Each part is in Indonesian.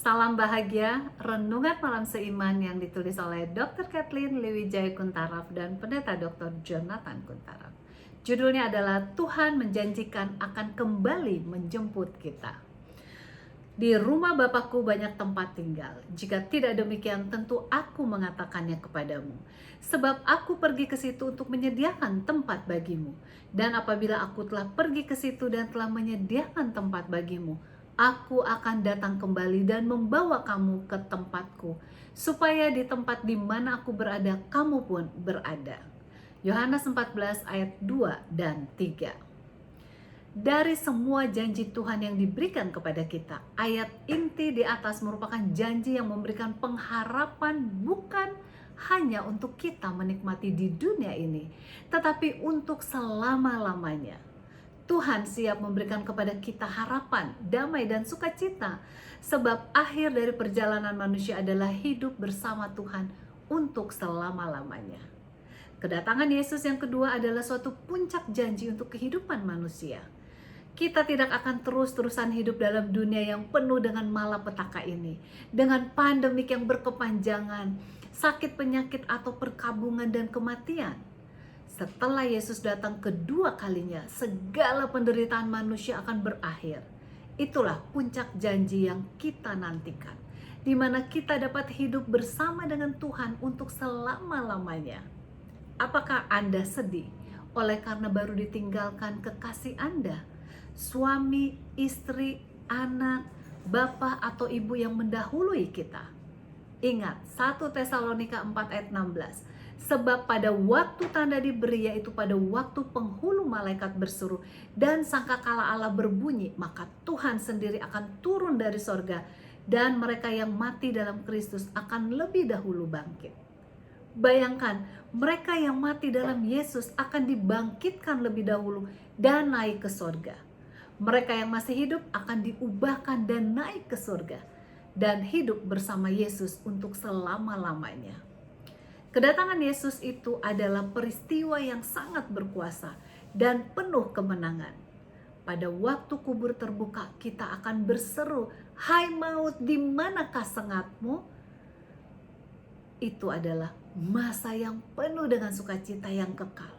Salam bahagia, renungan malam seiman yang ditulis oleh Dr. Kathleen Lewijaya Kuntaraf dan Pendeta Dr. Jonathan Kuntaraf. Judulnya adalah Tuhan menjanjikan akan kembali menjemput kita. Di rumah Bapakku banyak tempat tinggal. Jika tidak demikian, tentu aku mengatakannya kepadamu. Sebab aku pergi ke situ untuk menyediakan tempat bagimu. Dan apabila aku telah pergi ke situ dan telah menyediakan tempat bagimu, aku akan datang kembali dan membawa kamu ke tempatku, supaya di tempat di mana aku berada, kamu pun berada. Yohanes 14 ayat 2 dan 3. Dari semua janji Tuhan yang diberikan kepada kita, ayat inti di atas merupakan janji yang memberikan pengharapan bukan hanya untuk kita menikmati di dunia ini, tetapi untuk selama-lamanya. Tuhan siap memberikan kepada kita harapan, damai, dan sukacita, sebab akhir dari perjalanan manusia adalah hidup bersama Tuhan untuk selama-lamanya. Kedatangan Yesus yang kedua adalah suatu puncak janji untuk kehidupan manusia. Kita tidak akan terus-terusan hidup dalam dunia yang penuh dengan malapetaka ini, dengan pandemik yang berkepanjangan, sakit penyakit atau perkabungan dan kematian. Setelah Yesus datang kedua kalinya, segala penderitaan manusia akan berakhir. Itulah puncak janji yang kita nantikan, di mana kita dapat hidup bersama dengan Tuhan untuk selama-lamanya. Apakah Anda sedih oleh karena baru ditinggalkan kekasih Anda? Suami, istri, anak, bapak atau ibu yang mendahului kita. Ingat 1 Tesalonika 4 ayat 16. Sebab pada waktu tanda diberi, yaitu pada waktu penghulu malaikat berseru dan sangkakala Allah berbunyi, maka Tuhan sendiri akan turun dari sorga dan mereka yang mati dalam Kristus akan lebih dahulu bangkit. Bayangkan, mereka yang mati dalam Yesus akan dibangkitkan lebih dahulu dan naik ke sorga. Mereka yang masih hidup akan diubahkan dan naik ke surga dan hidup bersama Yesus untuk selama-lamanya. Kedatangan Yesus itu adalah peristiwa yang sangat berkuasa dan penuh kemenangan. Pada waktu kubur terbuka, kita akan berseru, "Hai maut, di manakah sengatmu?" Itu adalah masa yang penuh dengan sukacita yang kekal.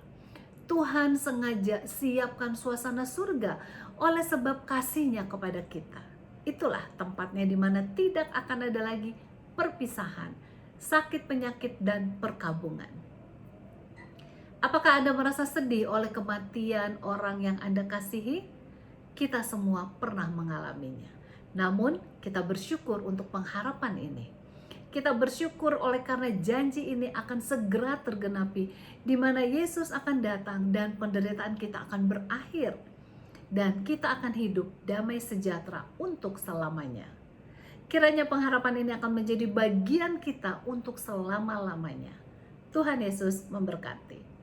Tuhan sengaja siapkan suasana surga oleh sebab kasih-Nya kepada kita. Itulah tempatnya di mana tidak akan ada lagi perpisahan, sakit penyakit, dan perkabungan. Apakah Anda merasa sedih oleh kematian orang yang Anda kasihi? Kita semua pernah mengalaminya. Namun, kita bersyukur untuk pengharapan ini. Kita bersyukur oleh karena janji ini akan segera tergenapi, di mana Yesus akan datang dan penderitaan kita akan berakhir. Dan kita akan hidup damai sejahtera untuk selamanya. Kiranya pengharapan ini akan menjadi bagian kita untuk selama-lamanya. Tuhan Yesus memberkati.